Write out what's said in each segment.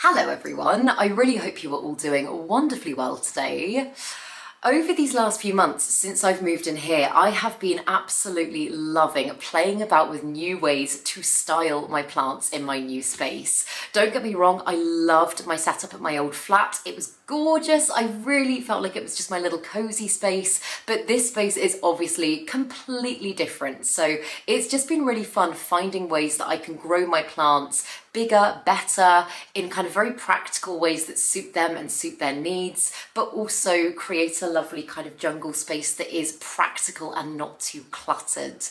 Hello everyone, I really hope you are all doing wonderfully well today. Over these last few months since I've moved in here, I have been absolutely loving playing about with new ways to style my plants in my new space. Don't get me wrong, I loved my setup at my old flat. It was gorgeous. I really felt like it was just my little cozy space, but this space is obviously completely different. So it's just been really fun finding ways that I can grow my plants bigger, better, in kind of very practical ways that suit them and suit their needs, but also create a lovely kind of jungle space that is practical and not too cluttered.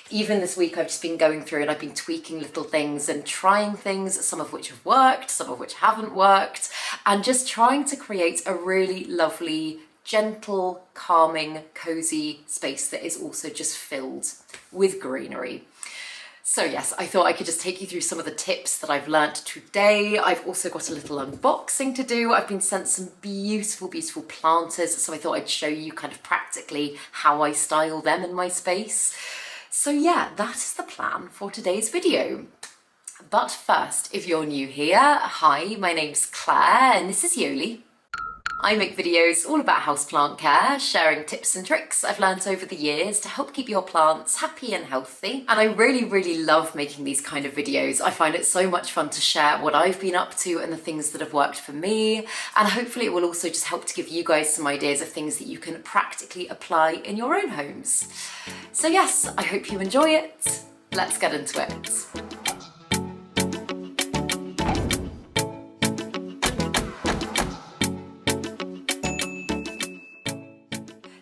Even this week I've just been going through and I've been tweaking little things and trying things, some of which have worked, some of which haven't worked, and just trying to create a really lovely, gentle, calming, cozy space that is also just filled with greenery. So yes, I thought I could just take you through some of the tips that I've learnt today. I've also got a little unboxing to do. I've been sent some beautiful, beautiful planters, so I thought I'd show you kind of practically how I style them in my space. So yeah, that is the plan for today's video. But first, if you're new here, hi, my name's Claire and this is Yoli. I make videos all about houseplant care, sharing tips and tricks I've learnt over the years to help keep your plants happy and healthy. And I really, really love making these kind of videos. I find it so much fun to share what I've been up to and the things that have worked for me. And hopefully it will also just help to give you guys some ideas of things that you can practically apply in your own homes. So yes, I hope you enjoy it. Let's get into it.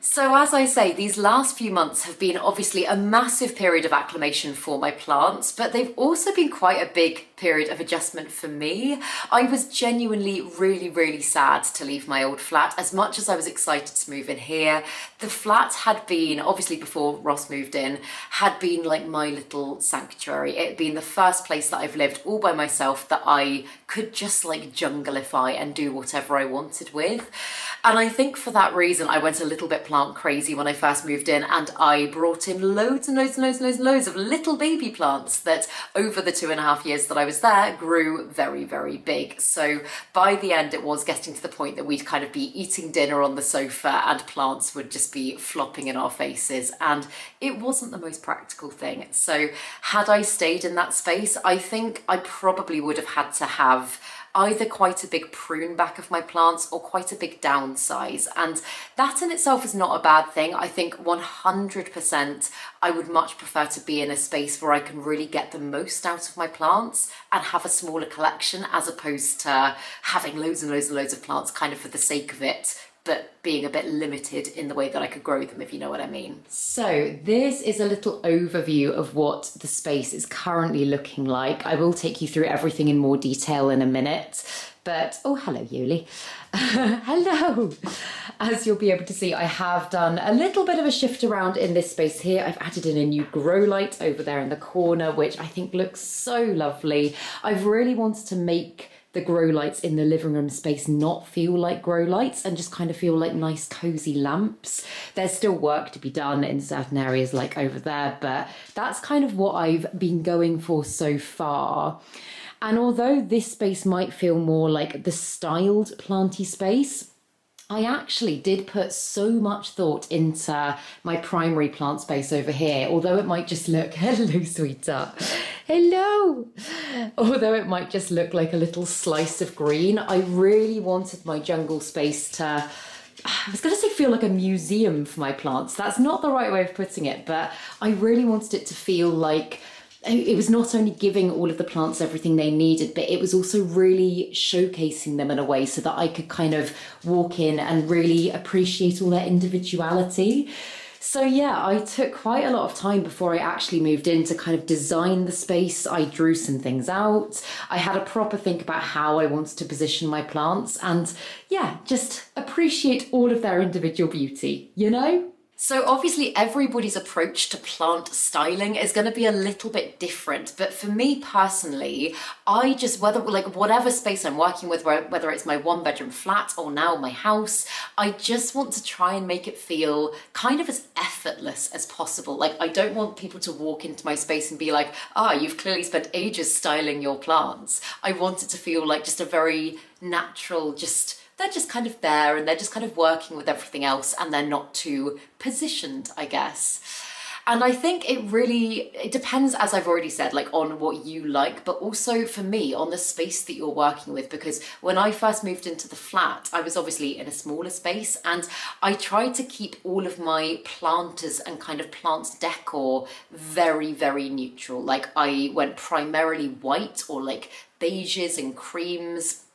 So as I say, these last few months have been obviously a massive period of acclimation for my plants, but they've also been quite a big period of adjustment for me. I was genuinely really, really sad to leave my old flat. As much as I was excited to move in here, the flat had been, obviously before Ross moved in, had been like my little sanctuary. It had been the first place that I've lived all by myself that I could just like junglify and do whatever I wanted with. And I think for that reason, I went a little bit plant crazy when I first moved in, and I brought in loads and loads and loads and loads and loads of little baby plants that over the 2.5 years that I was there grew very, very big. So by the end, it was getting to the point that we'd kind of be eating dinner on the sofa and plants would just be flopping in our faces. And it wasn't the most practical thing. So had I stayed in that space, I think I probably would have had to have either quite a big prune back of my plants or quite a big downsize. And that in itself is not a bad thing. I think 100% I would much prefer to be in a space where I can really get the most out of my plants and have a smaller collection as opposed to having loads and loads and loads of plants kind of for the sake of it, but being a bit limited in the way that I could grow them, if you know what I mean. So this is a little overview of what the space is currently looking like. I will take you through everything in more detail in a minute, but oh, hello, Yoli. Hello. As you'll be able to see, I have done a little bit of a shift around in this space here. I've added in a new grow light over there in the corner, which I think looks so lovely. I've really wanted to make the grow lights in the living room space not feel like grow lights and just kind of feel like nice cozy lamps. There's still work to be done in certain areas like over there, but that's kind of what I've been going for so far. And although this space might feel more like the styled planty space, I actually did put so much thought into my primary plant space over here, although it might just look, hello sweetheart, hello. Although it might just look like a little slice of green, I really wanted my jungle space to, I was going to say feel like a museum for my plants. That's not the right way of putting it, but I really wanted it to feel like it was not only giving all of the plants everything they needed, but it was also really showcasing them in a way so that I could kind of walk in and really appreciate all their individuality. So yeah, I took quite a lot of time before I actually moved in to kind of design the space. I drew some things out. I had a proper think about how I wanted to position my plants and yeah, just appreciate all of their individual beauty, you know? So obviously everybody's approach to plant styling is going to be a little bit different, but for me personally, I just, whatever space I'm working with, whether it's my 1-bedroom flat or now my house, I just want to try and make it feel kind of as effortless as possible. Like, I don't want people to walk into my space and be like, you've clearly spent ages styling your plants. I want it to feel like just a very natural, they're just kind of there and they're just kind of working with everything else and they're not too positioned, I guess. And I think it depends, as I've already said, like on what you like, but also for me on the space that you're working with, because when I first moved into the flat, I was obviously in a smaller space and I tried to keep all of my planters and kind of plants decor very, very neutral. Like I went primarily white or like beiges and creams.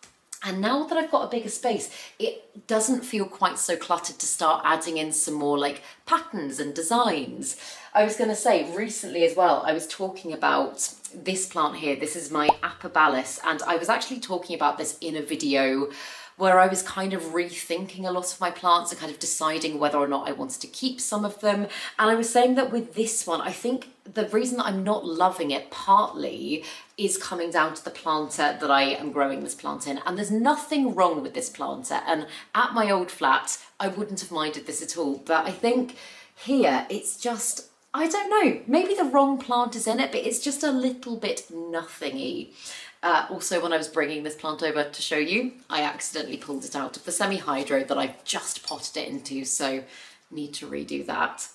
And now that I've got a bigger space, it doesn't feel quite so cluttered to start adding in some more like patterns and designs. I was going to say recently as well, I was talking about this plant here. This is my Apabalis, and I was actually talking about this in a video where I was kind of rethinking a lot of my plants and kind of deciding whether or not I wanted to keep some of them. And I was saying that with this one, I think the reason that I'm not loving it partly is coming down to the planter that I am growing this plant in. And there's nothing wrong with this planter. And at my old flat, I wouldn't have minded this at all. But I think here it's just, I don't know, maybe the wrong plant is in it, but it's just a little bit nothingy. Also, when I was bringing this plant over to show you, I accidentally pulled it out of the semi-hydro that I've just potted it into, so need to redo that.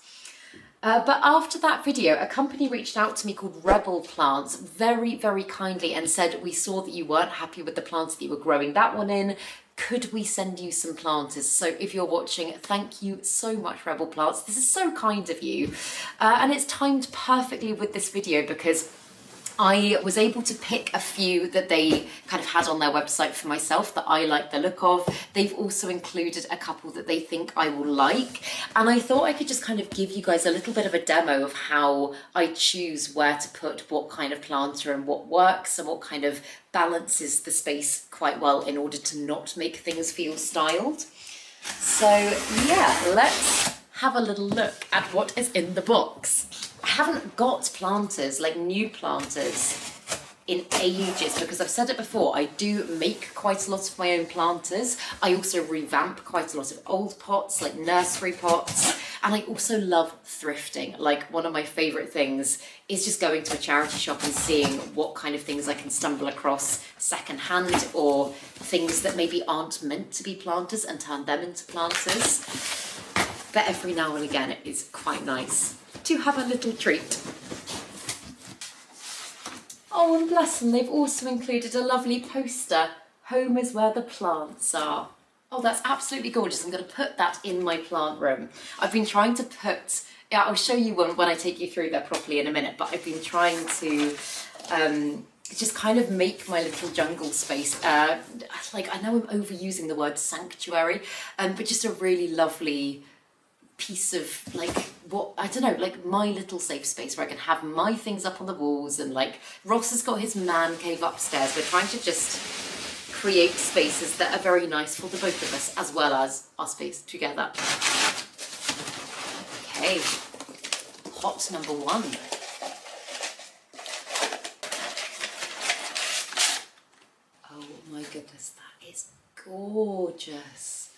But after that video, a company reached out to me called Rebel Plants very, very kindly and said, we saw that you weren't happy with the plants that you were growing that one in. Could we send you some planters? So if you're watching, thank you so much, Rebel Plants. This is so kind of you. And it's timed perfectly with this video because I was able to pick a few that they kind of had on their website for myself that I like the look of. They've also included a couple that they think I will like. And I thought I could just kind of give you guys a little bit of a demo of how I choose where to put what kind of planter and what works and what kind of balances the space quite well in order to not make things feel styled. So yeah, let's have a little look at what is in the box. I haven't got planters, like new planters, in ages because I've said it before, I do make quite a lot of my own planters. I also revamp quite a lot of old pots, like nursery pots, and I also love thrifting. Like one of my favourite things is just going to a charity shop and seeing what kind of things I can stumble across secondhand or things that maybe aren't meant to be planters and turn them into planters. But every now and again it is quite nice to have a little treat. Oh, and bless them, they've also included a lovely poster. Home is where the plants are. Oh, that's absolutely gorgeous. I'm going to put that in my plant room. I've been trying to put, yeah, I'll show you when I take you through that properly in a minute, but I've been trying to just kind of make my little jungle space, like I know I'm overusing the word sanctuary, but just a really lovely piece of like what I don't know, like my little safe space where I can have my things up on the walls, and like Ross has got his man cave upstairs. We're trying to just create spaces that are very nice for the both of us as well as our space together. Okay, hot number one. Oh my goodness, that is gorgeous.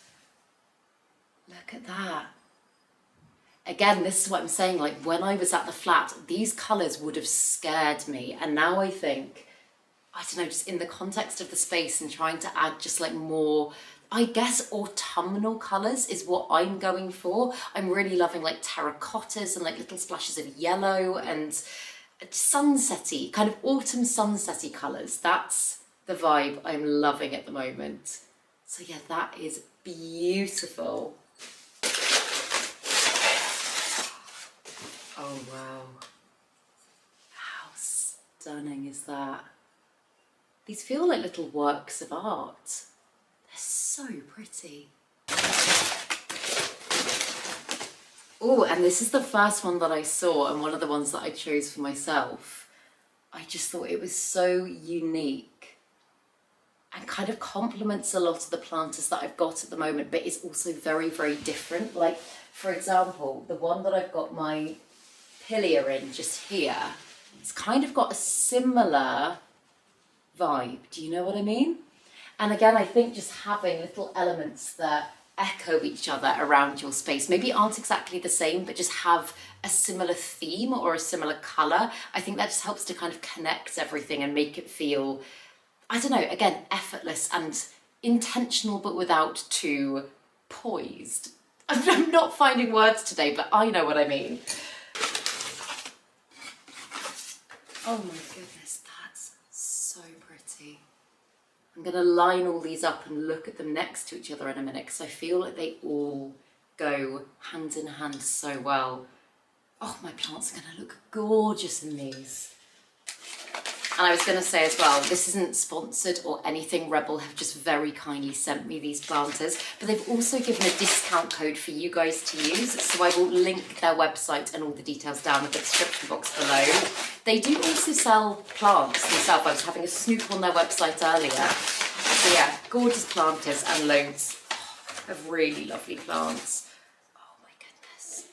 Look at that. Again, this is what I'm saying, like when I was at the flat, these colours would have scared me. And now I think, I don't know, just in the context of the space and trying to add just like more, I guess autumnal colours is what I'm going for. I'm really loving like terracottas and like little splashes of yellow and sunsetty, kind of autumn sunsetty colours. That's the vibe I'm loving at the moment. So yeah, that is beautiful. Oh wow, how stunning is that? These feel like little works of art. They're so pretty. Oh, and this is the first one that I saw and one of the ones that I chose for myself. I just thought it was so unique and kind of complements a lot of the planters that I've got at the moment, but it's also very, very different. Like For example, the one that I've got my pillier in just here, it's kind of got a similar vibe. Do you know what I mean? And again, I think just having little elements that echo each other around your space, maybe aren't exactly the same, but just have a similar theme or a similar colour. I think that just helps to kind of connect everything and make it feel, I don't know, again, effortless and intentional, but without too poised. I'm not finding words today, but I know what I mean. Oh my goodness, that's so pretty. I'm going to line all these up and look at them next to each other in a minute, because I feel like they all go hand in hand so well. Oh, my plants are going to look gorgeous in these. And I was going to say as well, this isn't sponsored or anything. Rebel have just very kindly sent me these planters, but they've also given a discount code for you guys to use. So I will link their website and all the details down in the description box below. They do also sell plants themselves. I was having a snoop on their website earlier. So yeah, gorgeous planters and loads of really lovely plants. Oh my goodness.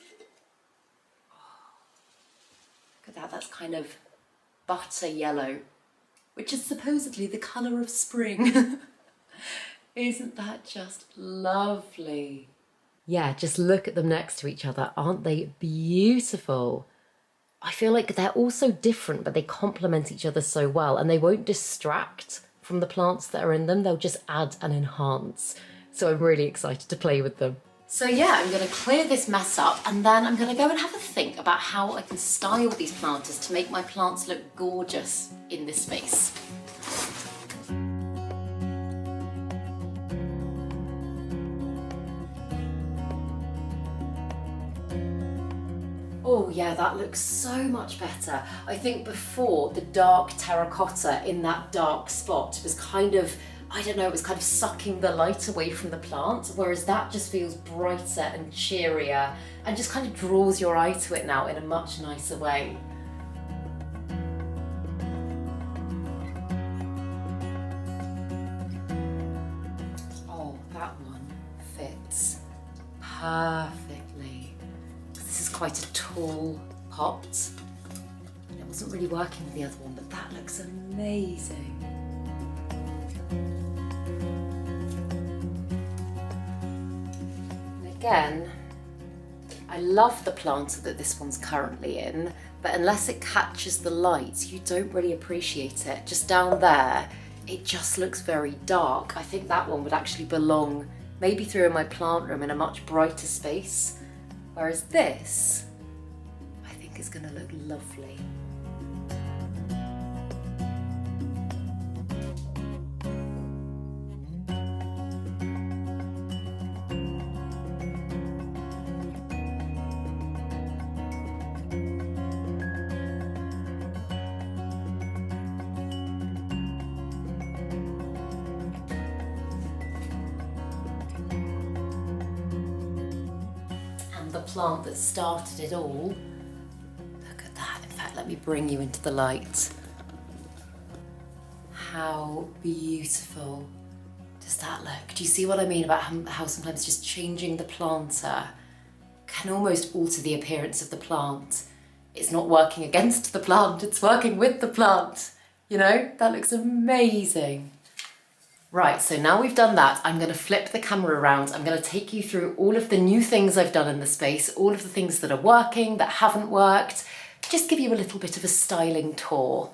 Oh, look at that, that's kind of butter yellow, which is supposedly the colour of spring. Isn't that just lovely? Yeah, just look at them next to each other. Aren't they beautiful? I feel like they're all so different, but they complement each other so well, and they won't distract from the plants that are in them. They'll just add and enhance. So I'm really excited to play with them. So yeah, I'm going to clear this mess up, and then I'm going to go and have a think about how I can style these planters to make my plants look gorgeous in this space. Oh yeah, that looks so much better. I think before, the dark terracotta in that dark spot was kind of, I don't know, it was kind of sucking the light away from the plant, whereas that just feels brighter and cheerier and just kind of draws your eye to it now in a much nicer way. Oh, that one fits perfectly. This is quite a tall pot. It wasn't really working with the other one, but that looks amazing. Again, I love the planter that this one's currently in, but unless it catches the light, you don't really appreciate it. Just down there, it just looks very dark. I think that one would actually belong maybe through in my plant room in a much brighter space, whereas this, I think is gonna look lovely. The plant that started it all. Look at that. In fact, let me bring you into the light. How beautiful does that look? Do you see what I mean about how sometimes just changing the planter can almost alter the appearance of the plant? It's not working against the plant, it's working with the plant. You know, that looks amazing. Right, so now we've done that, I'm going to flip the camera around. I'm going to take you through all of the new things I've done in the space, all of the things that are working, that haven't worked, just give you a little bit of a styling tour.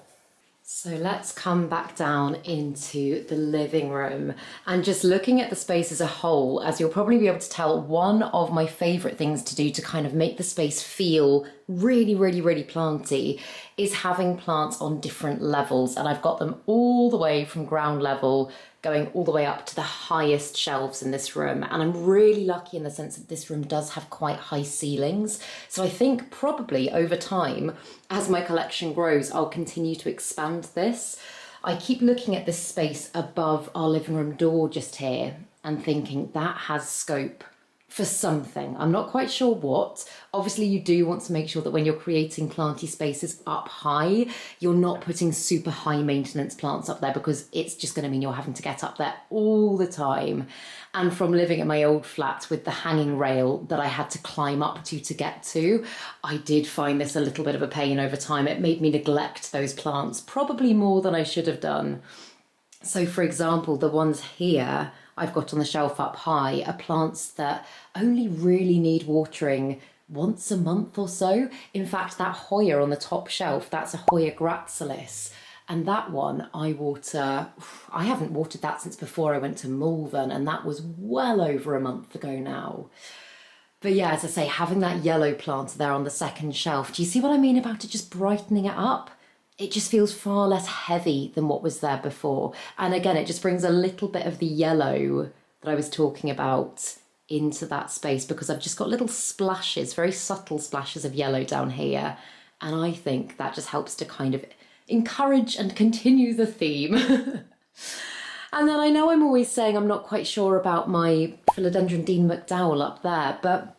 So let's come back down into the living room, and just looking at the space as a whole, as you'll probably be able to tell, one of my favourite things to do to kind of make the space feel really, really, really planty is having plants on different levels. And I've got them all the way from ground level going all the way up to the highest shelves in this room. And I'm really lucky in the sense that this room does have quite high ceilings. So I think probably over time, as my collection grows, I'll continue to expand this. I keep looking at this space above our living room door just here and thinking that has scope for something. I'm not quite sure what. Obviously, you do want to make sure that when you're creating planty spaces up high, you're not putting super high maintenance plants up there, because it's just going to mean you're having to get up there all the time. And from living at my old flat with the hanging rail that I had to climb up to get to, I did find this a little bit of a pain over time. It made me neglect those plants probably more than I should have done. So for example, the ones here I've got on the shelf up high are plants that only really need watering once a month or so. In fact, that Hoya on the top shelf, that's a Hoya gracilis. And that one I haven't watered that since before I went to Malvern, and that was well over a month ago now. But yeah, as I say, having that yellow plant there on the second shelf, do you see what I mean about it just brightening it up? It just feels far less heavy than what was there before. And again, it just brings a little bit of the yellow that I was talking about into that space, because I've just got little splashes, very subtle splashes of yellow down here. And I think that just helps to kind of encourage and continue the theme. And then I know I'm always saying I'm not quite sure about my Philodendron Dean McDowell up there, but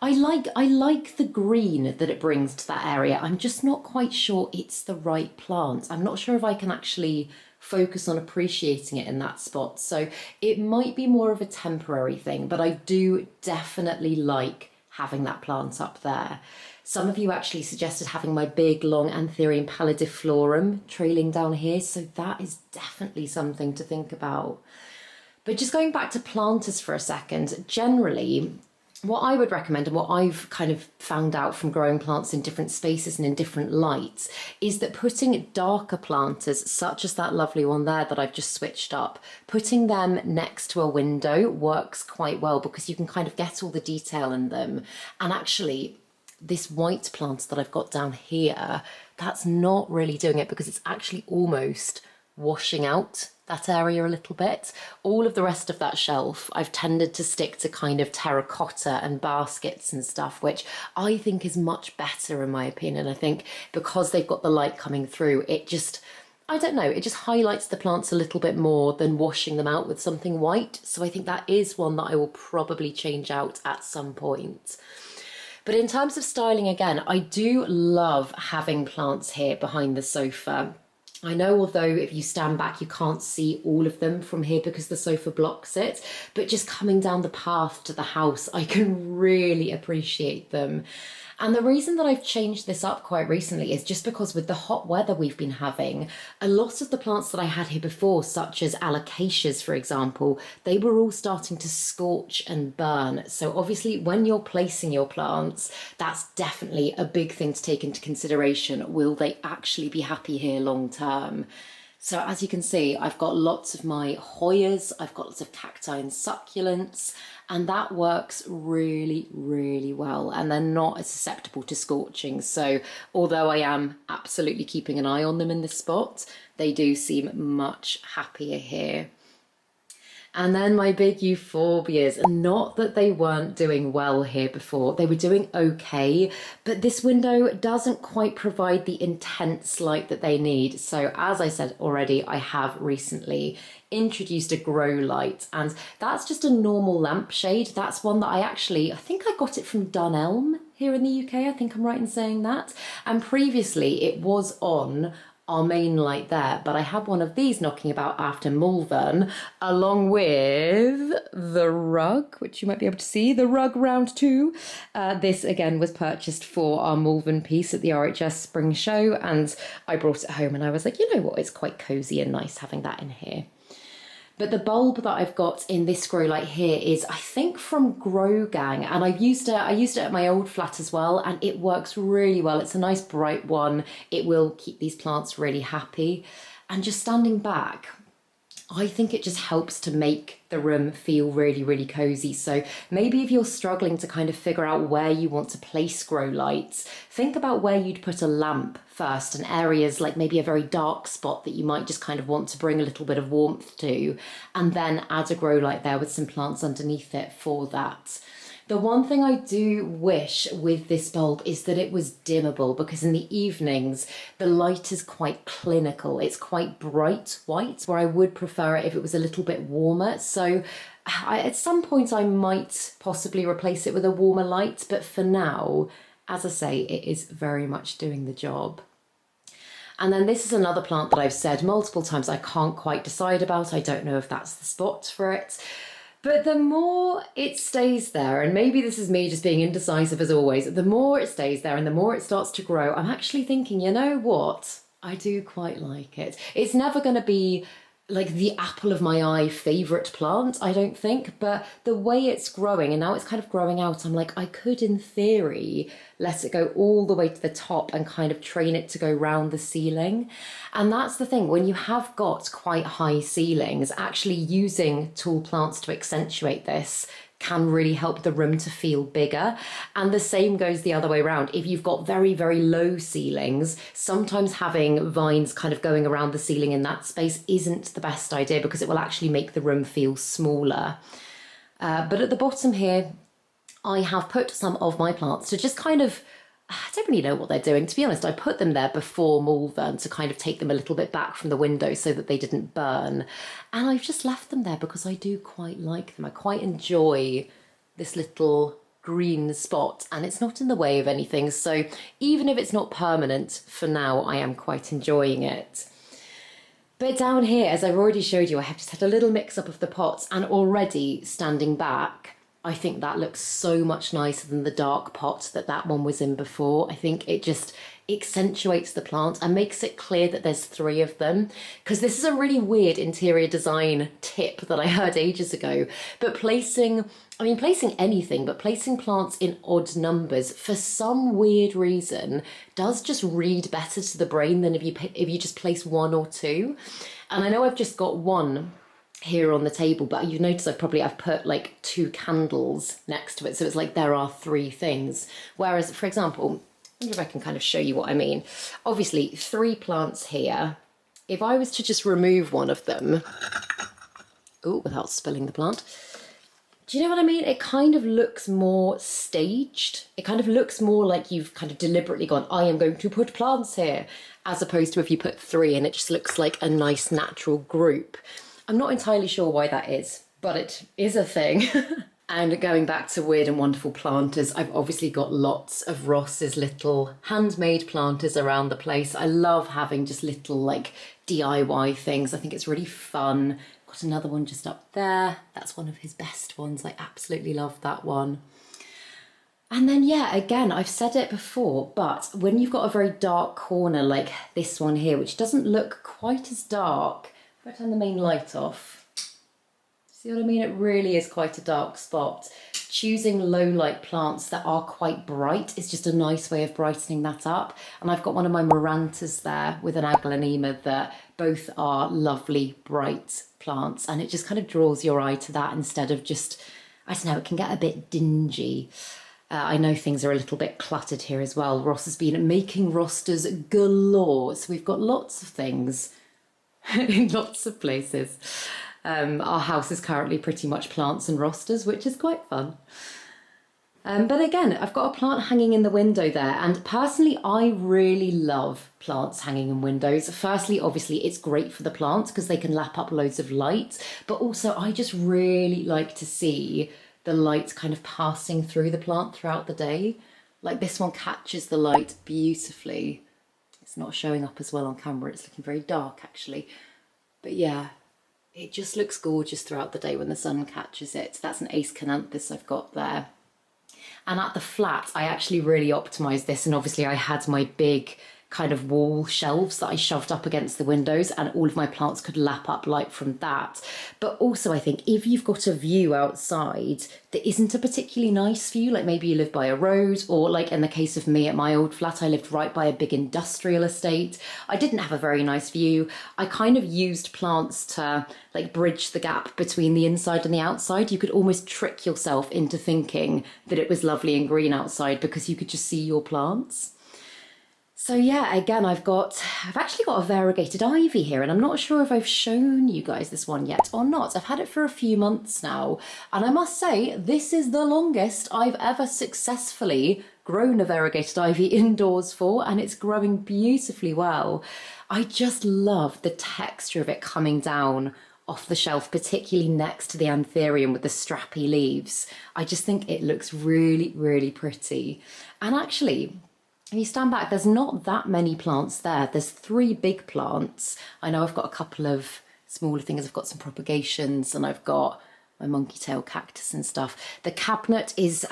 I like the green that it brings to that area. I'm just not quite sure it's the right plant. I'm not sure if I can actually focus on appreciating it in that spot. So it might be more of a temporary thing, but I do definitely like having that plant up there. Some of you actually suggested having my big long Anthurium pallidiflorum trailing down here, so that is definitely something to think about. But just going back to planters for a second, generally, what I would recommend, and what I've kind of found out from growing plants in different spaces and in different lights, is that putting darker planters, such as that lovely one there that I've just switched up, putting them next to a window works quite well, because you can kind of get all the detail in them. And actually, this white plant that I've got down here, that's not really doing it, because it's actually almost washing out that area a little bit. All of the rest of that shelf, I've tended to stick to kind of terracotta and baskets and stuff, which I think is much better in my opinion. I think because they've got the light coming through, it just, I don't know, it just highlights the plants a little bit more than washing them out with something white. So I think that is one that I will probably change out at some point. But in terms of styling, again, I do love having plants here behind the sofa. I know, although if you stand back, you can't see all of them from here because the sofa blocks it, but just coming down the path to the house, I can really appreciate them. And the reason that I've changed this up quite recently is just because with the hot weather we've been having, a lot of the plants that I had here before, such as alocasias, for example, they were all starting to scorch and burn. So obviously when you're placing your plants, that's definitely a big thing to take into consideration. Will they actually be happy here long term? So as you can see, I've got lots of my Hoyas, I've got lots of cacti and succulents, and that works really, really well. And they're not as susceptible to scorching. So although I am absolutely keeping an eye on them in this spot, they do seem much happier here. And then my big euphorbias, not that they weren't doing well here before, they were doing okay, but this window doesn't quite provide the intense light that they need. So as I said already, I have recently introduced a grow light, and that's just a normal lampshade. That's one that I think I got it from Dunelm here in the UK. I think I'm right in saying that. And previously it was on our main light there, but I had one of these knocking about after Malvern, along with the rug, which you might be able to see, the rug round 2. This again was purchased for our Malvern piece at the RHS Spring Show, and I brought it home and I was like, you know what, it's quite cozy and nice having that in here. But the bulb that I've got in this grow light here is, I think, from Grow Gang, and I used it at my old flat as well, and it works really well. It's a nice bright one. It will keep these plants really happy. And just standing back, I think it just helps to make the room feel really, really cozy. So maybe if you're struggling to kind of figure out where you want to place grow lights, think about where you'd put a lamp first, and areas like maybe a very dark spot that you might just kind of want to bring a little bit of warmth to, and then add a grow light there with some plants underneath it for that. The one thing I do wish with this bulb is that it was dimmable, because in the evenings the light is quite clinical. It's quite bright white, where I would prefer it if it was a little bit warmer. So at some point I might possibly replace it with a warmer light, but for now, as I say, it is very much doing the job. And then this is another plant that I've said multiple times I can't quite decide about. I don't know if that's the spot for it. But the more it stays there, and maybe this is me just being indecisive as always, the more it stays there and the more it starts to grow, I'm actually thinking, you know what? I do quite like it. It's never going to be like the apple of my eye favourite plant, I don't think, but the way it's growing, and now it's kind of growing out, I'm like, I could in theory let it go all the way to the top and kind of train it to go round the ceiling. And that's the thing, when you have got quite high ceilings, actually using tall plants to accentuate this can really help the room to feel bigger. And the same goes the other way around. If you've got very, very low ceilings, sometimes having vines kind of going around the ceiling in that space isn't the best idea, because it will actually make the room feel smaller. But at the bottom here, I have put some of my plants to just kind of, I don't really know what they're doing. To be honest, I put them there before Malvern to kind of take them a little bit back from the window so that they didn't burn. And I've just left them there because I do quite like them. I quite enjoy this little green spot, and it's not in the way of anything. So even if it's not permanent, for now, I am quite enjoying it. But down here, as I've already showed you, I have just had a little mix up of the pots, and already standing back, I think that looks so much nicer than the dark pot that one was in before. I think it just accentuates the plant and makes it clear that there's 3 of them. Because this is a really weird interior design tip that I heard ages ago. But placing anything, but placing plants in odd numbers, for some weird reason, does just read better to the brain than if you just place 1 or 2. And I know I've just got 1 here on the table, but you notice I've put like 2 candles next to it, so it's like there are 3 things. Whereas, for example, I wonder if I can kind of show you what I mean. Obviously 3 plants here. If I was to just remove one of them, without spilling the plant, do you know what I mean? It kind of looks more staged. It kind of looks more like you've kind of deliberately gone, I am going to put plants here, as opposed to if you put 3 and it just looks like a nice natural group. I'm not entirely sure why that is, but it is a thing. And going back to weird and wonderful planters, I've obviously got lots of Ross's little handmade planters around the place. I love having just little like DIY things. I think it's really fun. Got another one just up there. That's one of his best ones. I absolutely love that one. And then, yeah, again, I've said it before, but when you've got a very dark corner like this one here, which doesn't look quite as dark, if I turn the main light off, see what I mean? It really is quite a dark spot. Choosing low light plants that are quite bright is just a nice way of brightening that up. And I've got one of my Marantas there with an aglaonema that both are lovely bright plants, and it just kind of draws your eye to that instead of just, I don't know, it can get a bit dingy. I know things are a little bit cluttered here as well. Ross has been making rosters galore, so we've got lots of things in lots of places. Our house is currently pretty much plants and rosters, which is quite fun. But again, I've got a plant hanging in the window there, and personally I really love plants hanging in windows. Firstly, obviously it's great for the plants because they can lap up loads of light, but also I just really like to see the light kind of passing through the plant throughout the day. Like this one catches the light beautifully. It's not showing up as well on camera, it's looking very dark actually. But yeah, it just looks gorgeous throughout the day when the sun catches it. That's an Ace Cananthus I've got there. And at the flat, I actually really optimised this, and obviously I had my big kind of wall shelves that I shoved up against the windows, and all of my plants could lap up light from that. But also I think if you've got a view outside that isn't a particularly nice view, like maybe you live by a road, or like in the case of me at my old flat, I lived right by a big industrial estate. I didn't have a very nice view. I kind of used plants to like bridge the gap between the inside and the outside. You could almost trick yourself into thinking that it was lovely and green outside because you could just see your plants. So yeah, again, I've actually got a variegated ivy here, and I'm not sure if I've shown you guys this one yet or not. I've had it for a few months now, and I must say, this is the longest I've ever successfully grown a variegated ivy indoors for, and it's growing beautifully well. I just love the texture of it coming down off the shelf, particularly next to the anthurium with the strappy leaves. I just think it looks really, really pretty. And actually, if you stand back, there's not that many plants there. There's 3 big plants. I know I've got a couple of smaller things. I've got some propagations and I've got my monkey tail cactus and stuff. The cabinet is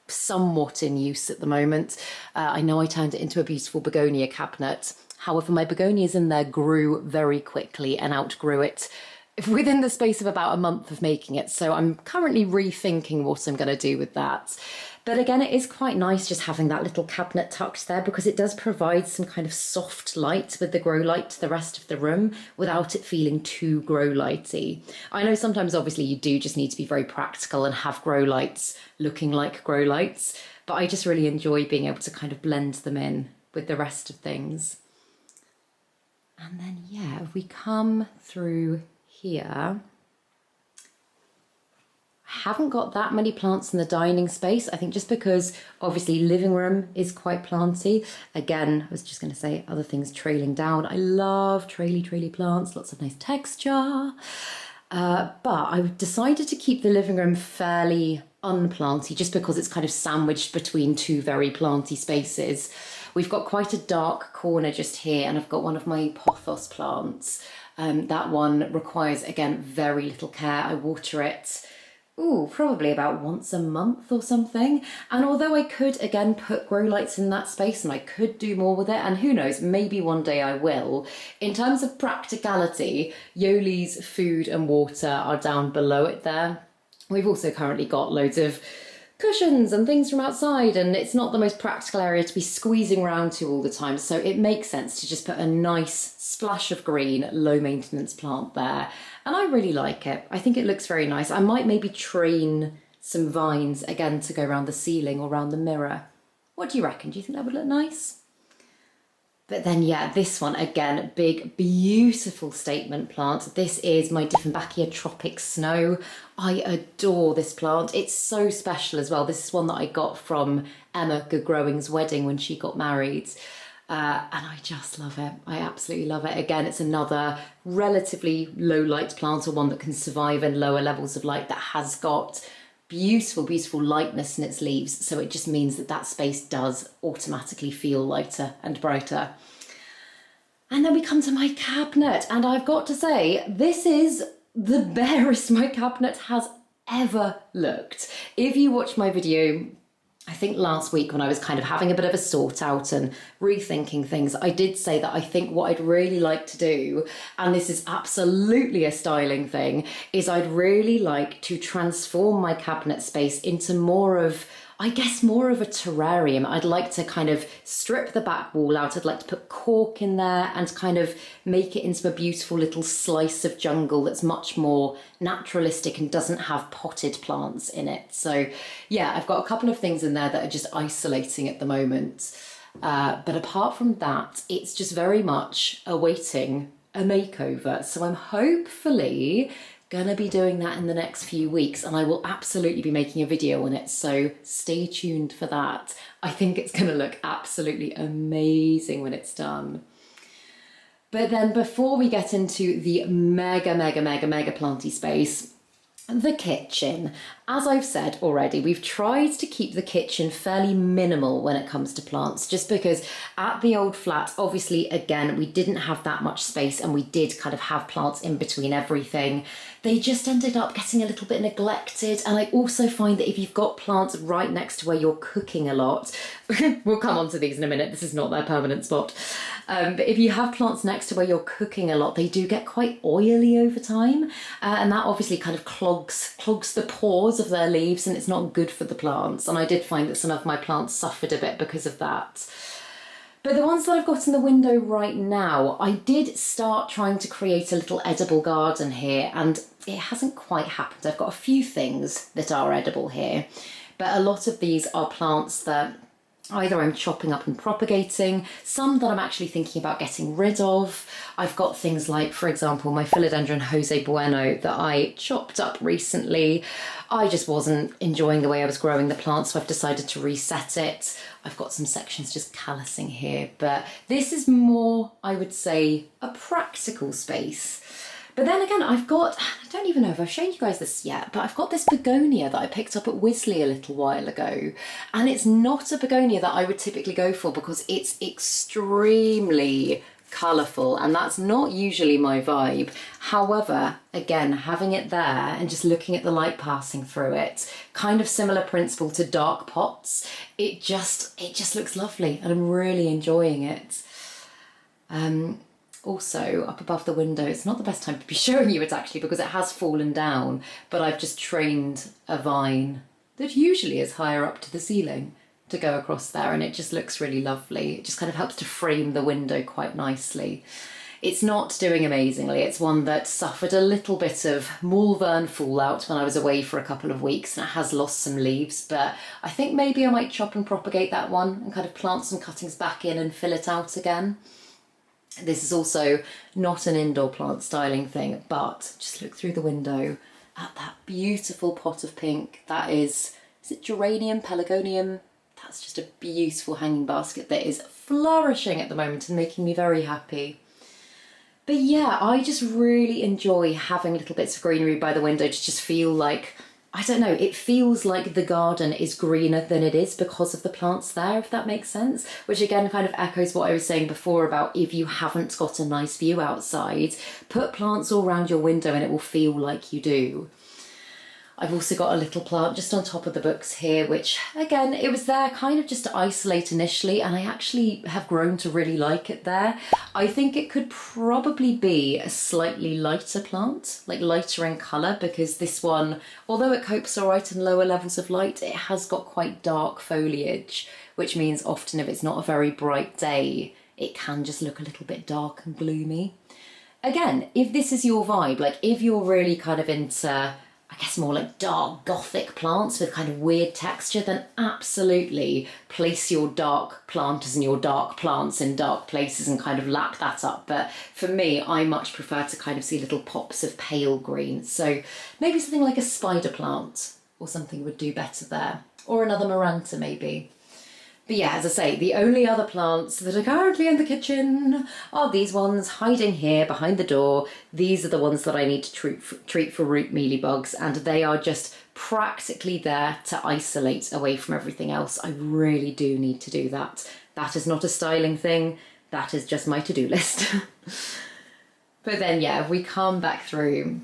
somewhat in use at the moment. I know I turned it into a beautiful begonia cabinet. However, my begonias in there grew very quickly and outgrew it within the space of about a month of making it. So I'm currently rethinking what I'm going to do with that. But again, it is quite nice just having that little cabinet tucked there, because it does provide some kind of soft light with the grow light to the rest of the room without it feeling too grow lighty. I know sometimes obviously you do just need to be very practical and have grow lights looking like grow lights, but I just really enjoy being able to kind of blend them in with the rest of things. And then yeah, if we come through here, I haven't got that many plants in the dining space. I think just because obviously living room is quite planty. Again, I was just going to say other things trailing down. I love traily plants, lots of nice texture. But I decided to keep the living room fairly unplanty just because it's kind of sandwiched between 2 very planty spaces. We've got quite a dark corner just here, and I've got one of my pothos plants. That one requires, again, very little care. I water it probably about once a month or something. And although I could, again, put grow lights in that space and I could do more with it, and who knows, maybe one day I will, in terms of practicality, Yoli's food and water are down below it there. We've also currently got loads of cushions and things from outside, and it's not the most practical area to be squeezing around to all the time, so it makes sense to just put a nice splash of green, low maintenance plant there, and I really like it. I think it looks very nice. I might maybe train some vines again to go around the ceiling or around the mirror. What do you reckon? Do you think that would look nice? But then, yeah, this one, again, big, beautiful statement plant. This is my Dieffenbachia Tropic Snow. I adore this plant. It's so special as well. This is one that I got from Emma Good Growing's wedding when she got married. And I just love it. I absolutely love it. Again, it's another relatively low light plant, or one that can survive in lower levels of light, that has got beautiful lightness in its leaves, so it just means that that space does automatically feel lighter and brighter. And then we come to my cabinet, and I've got to say, this is the barest my cabinet has ever looked. If you watch my video, I think last week when I was kind of having a bit of a sort out and rethinking things, I did say that I think what I'd really like to do, and this is absolutely a styling thing, is I'd really like to transform my cabinet space into more of, I guess, more of a terrarium. I'd like to kind of strip the back wall out. I'd like to put cork in there and kind of make it into a beautiful little slice of jungle that's much more naturalistic and doesn't have potted plants in it. So yeah, I've got a couple of things in there that are just isolating at the moment. But apart from that, it's just very much awaiting a makeover. So I'm hopefully gonna be doing that in the next few weeks, and I will absolutely be making a video on it, so stay tuned for that. I think it's gonna look absolutely amazing when it's done. But then before we get into the mega planty space, the kitchen. As I've said already, we've tried to keep the kitchen fairly minimal when it comes to plants, just because at the old flat, obviously, again, we didn't have that much space, and we did kind of have plants in between everything. They just ended up getting a little bit neglected. And I also find that if you've got plants right next to where you're cooking a lot, we'll come on to these in a minute, this is not their permanent spot. But if you have plants next to where you're cooking a lot, they do get quite oily over time. And that obviously kind of clogs the pores of their leaves, and it's not good for the plants. And I did find that some of my plants suffered a bit because of that. But the ones that I've got in the window right now, I did start trying to create a little edible garden here, and it hasn't quite happened. I've got a few things that are edible here, but a lot of these are plants that Either I'm chopping up and propagating, some that I'm actually thinking about getting rid of. I've got things like, for example, my philodendron Jose Bueno that I chopped up recently. I just wasn't enjoying the way I was growing the plant, so I've decided to reset it. I've got some sections just callousing here, but this is more, I would say, a practical space. But then again, I've got, I don't even know if I've shown you guys this yet, but I've got this begonia that I picked up at Wisley a little while ago. And it's not a begonia that I would typically go for because it's extremely colourful, and that's not usually my vibe. However, again, having it there and just looking at the light passing through it, kind of similar principle to dark pots, it just looks lovely and I'm really enjoying it. Also, up above the window, it's not the best time to be showing you it actually because it has fallen down, but I've just trained a vine that usually is higher up to the ceiling to go across there, and it just looks really lovely. It just kind of helps to frame the window quite nicely. It's not doing amazingly. It's one that suffered a little bit of mulvern fallout when I was away for a couple of weeks, and it has lost some leaves, but I think maybe I might chop and propagate that one and kind of plant some cuttings back in and fill it out again. This is also not an indoor plant styling thing, but just look through the window at that beautiful pot of pink. That is it geranium, pelargonium? That's just a beautiful hanging basket that is flourishing at the moment and making me very happy. But yeah, I just really enjoy having little bits of greenery by the window to just feel like, I don't know, it feels like the garden is greener than it is because of the plants there, if that makes sense. Which again kind of echoes what I was saying before about if you haven't got a nice view outside, put plants all around your window and it will feel like you do. I've also got a little plant just on top of the books here, which again, it was there kind of just to isolate initially, and I actually have grown to really like it there. I think it could probably be a slightly lighter plant, like lighter in colour, because this one, although it copes all right in lower levels of light, it has got quite dark foliage, which means often if it's not a very bright day, it can just look a little bit dark and gloomy. Again, if this is your vibe, like if you're really kind of into, I guess more like dark gothic plants with kind of weird texture, then absolutely place your dark planters and your dark plants in dark places and kind of lap that up. But for me, I much prefer to kind of see little pops of pale green. So maybe something like a spider plant or something would do better there. Or another Maranta maybe. But yeah, as I say, the only other plants that are currently in the kitchen are these ones hiding here behind the door. These are the ones that I need to treat for root mealybugs, and they are just practically there to isolate away from everything else. I really do need to do that. That is not a styling thing, that is just my to-do list. But then yeah, if we come back through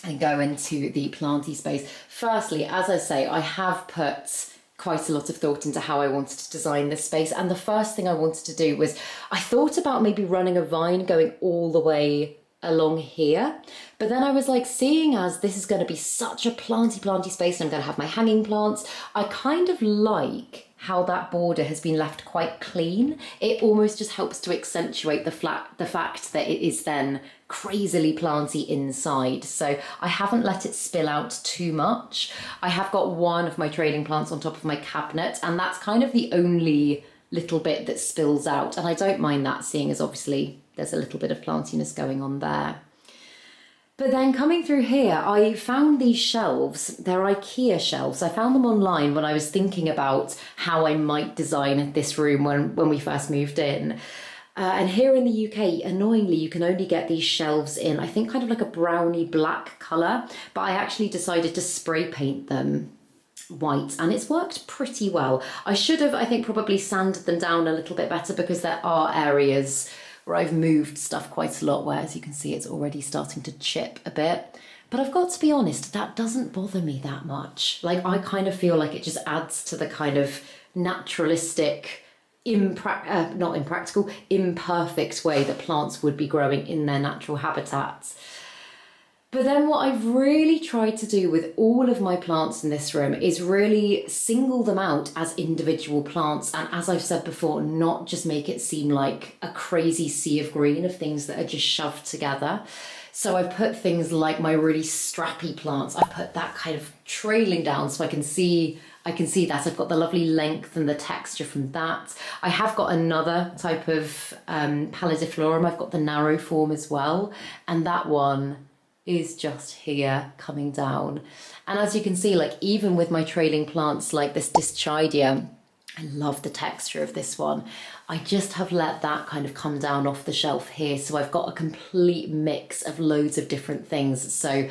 and go into the planty space. Firstly, as I say, I have put quite a lot of thought into how I wanted to design this space, and the first thing I wanted to do was I thought about maybe running a vine going all the way along here, but then I was like, seeing as this is going to be such a planty space and I'm going to have my hanging plants, I kind of like how that border has been left quite clean. It almost just helps to accentuate the fact that it is then crazily planty inside. So I haven't let it spill out too much. I have got one of my trading plants on top of my cabinet, and that's kind of the only little bit that spills out. And I don't mind that, seeing as obviously there's a little bit of plantiness going on there. But then coming through here, I found these shelves. They're IKEA shelves. I found them online when I was thinking about how I might design this room when we first moved in. And here in the UK, annoyingly, you can only get these shelves in, I think, kind of like a browny black colour. But I actually decided to spray paint them white, and it's worked pretty well. I should have, I think, probably sanded them down a little bit better, because there are areas where I've moved stuff quite a lot where, as you can see, it's already starting to chip a bit. But I've got to be honest, that doesn't bother me that much. Like, I kind of feel like it just adds to the kind of naturalistic, not impractical, imperfect way that plants would be growing in their natural habitats. But then what I've really tried to do with all of my plants in this room is really single them out as individual plants. And as I've said before, not just make it seem like a crazy sea of green of things that are just shoved together. So I've put things like my really strappy plants, I put that kind of trailing down so I can see that. I've got the lovely length and the texture from that. I have got another type of pallidiflorum. I've got the narrow form as well. And that one is just here coming down. And as you can see, like even with my trailing plants like this Dischidia, I love the texture of this one. I just have let that kind of come down off the shelf here. So I've got a complete mix of loads of different things. So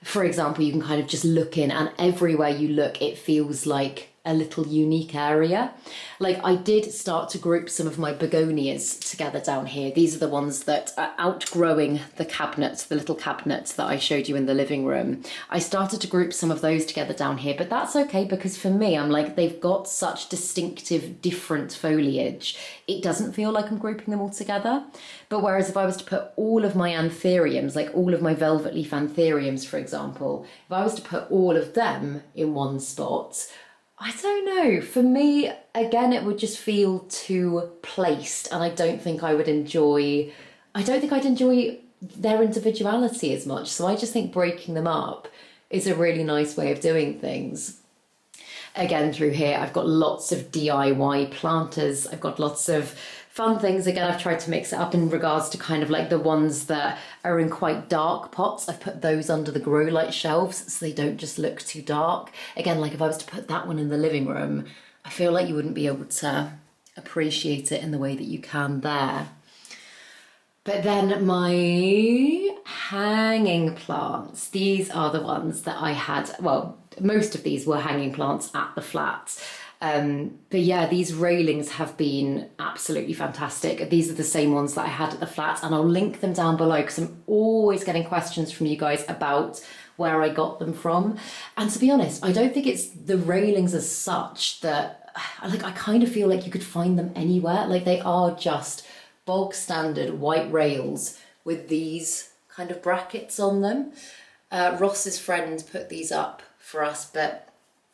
for example, you can kind of just look in and everywhere you look, it feels like a little unique area. Like I did start to group some of my begonias together down here. These are the ones that are outgrowing the cabinet, the little cabinet that I showed you in the living room. I started to group some of those together down here, but that's okay because for me, I'm like, they've got such distinctive, different foliage. It doesn't feel like I'm grouping them all together. But whereas if I was to put all of my anthuriums, like all of my velvet leaf anthuriums, for example, if I was to put all of them in one spot, I don't know, for me, again, it would just feel too placed and I don't think I'd enjoy their individuality as much. So I just think breaking them up is a really nice way of doing things. Again, through here, I've got lots of DIY planters. I've got lots of fun things. Again, I've tried to mix it up in regards to kind of like the ones that are in quite dark pots. I've put those under the grow light shelves so they don't just look too dark. Again, like if I was to put that one in the living room, I feel like you wouldn't be able to appreciate it in the way that you can there. But then my hanging plants, these are the ones that I had, well, most of these were hanging plants at the flat. But yeah, these railings have been absolutely fantastic. These are the same ones that I had at the flat and I'll link them down below because I'm always getting questions from you guys about where I got them from. And to be honest, I don't think it's the railings as such that, like, I kind of feel like you could find them anywhere. Like they are just bog standard white rails with these kind of brackets on them. Ross's friend put these up for us, but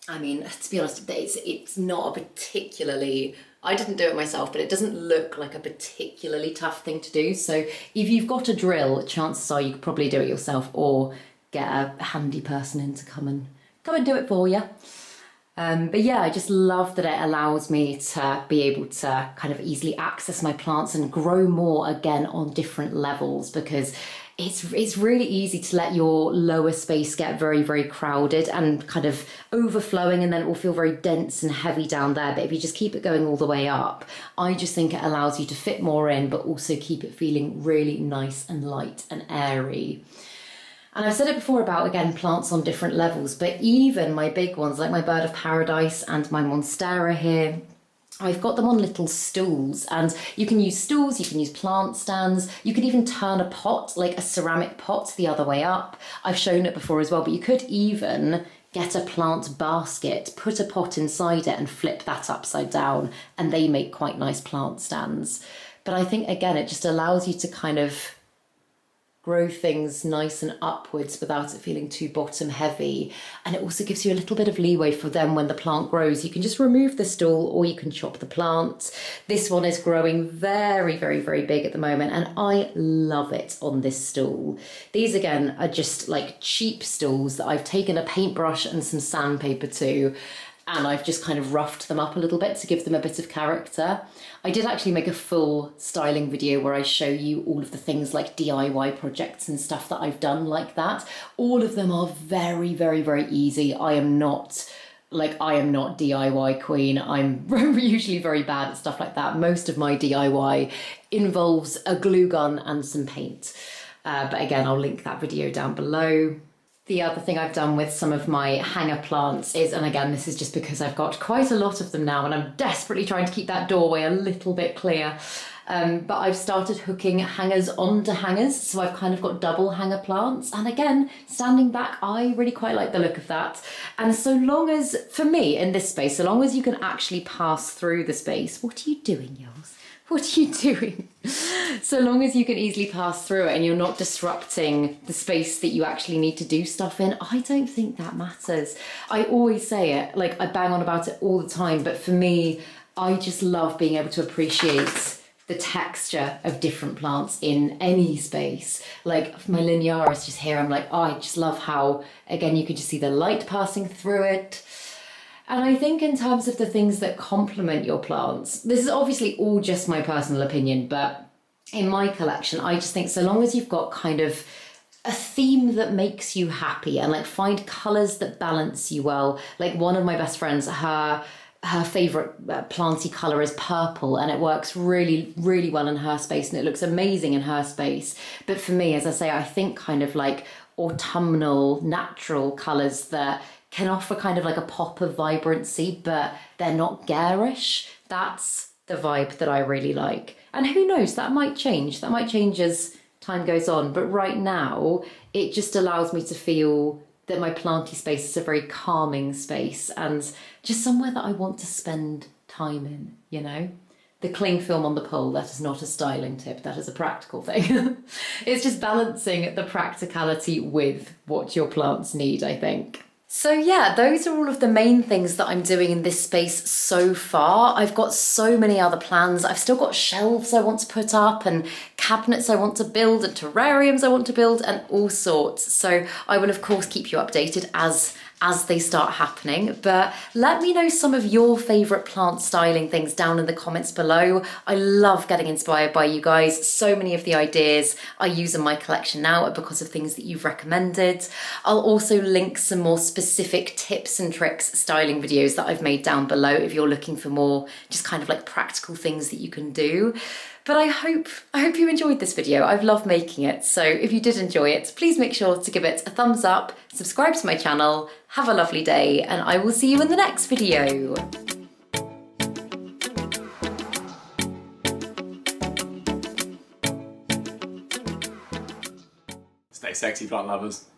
I mean, to be honest, it's not a particularly, I didn't do it myself, but it doesn't look like a particularly tough thing to do. So if you've got a drill, chances are you could probably do it yourself or get a handy person in to come and do it for you. But yeah, I just love that it allows me to be able to kind of easily access my plants and grow more again on different levels, because it's really easy to let your lower space get very, very crowded and kind of overflowing, and then it will feel very dense and heavy down there. But if you just keep it going all the way up, I just think it allows you to fit more in, but also keep it feeling really nice and light and airy. And I've said it before about, again, plants on different levels, but even my big ones, like my Bird of Paradise and my Monstera here, I've got them on little stools, and you can use stools, you can use plant stands, you could even turn a pot, like a ceramic pot, the other way up. I've shown it before as well, but you could even get a plant basket, put a pot inside it and flip that upside down, and they make quite nice plant stands. But I think, again, it just allows you to kind of grow things nice and upwards without it feeling too bottom heavy. And it also gives you a little bit of leeway for them when the plant grows. You can just remove the stool or you can chop the plant. This one is growing very, very, very big at the moment and I love it on this stool. These again are just like cheap stools that I've taken a paintbrush and some sandpaper to, and I've just kind of roughed them up a little bit to give them a bit of character. I did actually make a full styling video where I show you all of the things like DIY projects and stuff that I've done like that. All of them are very, very, very easy. I am not DIY queen. I'm usually very bad at stuff like that. Most of my DIY involves a glue gun and some paint. But again, I'll link that video down below. The other thing I've done with some of my hanger plants is, and again, this is just because I've got quite a lot of them now and I'm desperately trying to keep that doorway a little bit clear. But I've started hooking hangers onto hangers. So I've kind of got double hanger plants. And again, standing back, I really quite like the look of that. And so long as, for me in this space, so long as you can actually pass through the space, what are you doing, Jules? What are you doing? So long as you can easily pass through it and you're not disrupting the space that you actually need to do stuff in, I don't think that matters. I always say it, like I bang on about it all the time, but for me, I just love being able to appreciate the the texture of different plants in any space. Like my linearis just here, I'm like, oh, I just love how, again, you can just see the light passing through it. And I think in terms of the things that complement your plants, this is obviously all just my personal opinion, but in my collection, I just think so long as you've got kind of a theme that makes you happy and like find colours that balance you well. Like one of my best friends, her favourite planty colour is purple, and it works really, really well in her space and it looks amazing in her space. But for me, as I say, I think kind of like autumnal, natural colours that can offer kind of like a pop of vibrancy, but they're not garish. That's the vibe that I really like. And who knows, that might change. That might change as time goes on. But right now, it just allows me to feel that my planty space is a very calming space and just somewhere that I want to spend time in, you know? The cling film on the pole, that is not a styling tip, that is a practical thing. It's just balancing the practicality with what your plants need, I think. So yeah, those are all of the main things that I'm doing in this space so far. I've got so many other plans. I've still got shelves I want to put up and cabinets I want to build and terrariums I want to build and all sorts. So I will of course keep you updated as they start happening, but let me know some of your favourite plant styling things down in the comments below. I love getting inspired by you guys. So many of the ideas I use in my collection now are because of things that you've recommended. I'll also link some more specific tips and tricks styling videos that I've made down below if you're looking for more just kind of like practical things that you can do. But I hope you enjoyed this video. I've loved making it. So if you did enjoy it, please make sure to give it a thumbs up, subscribe to my channel, have a lovely day, and I will see you in the next video. Stay sexy, plant lovers.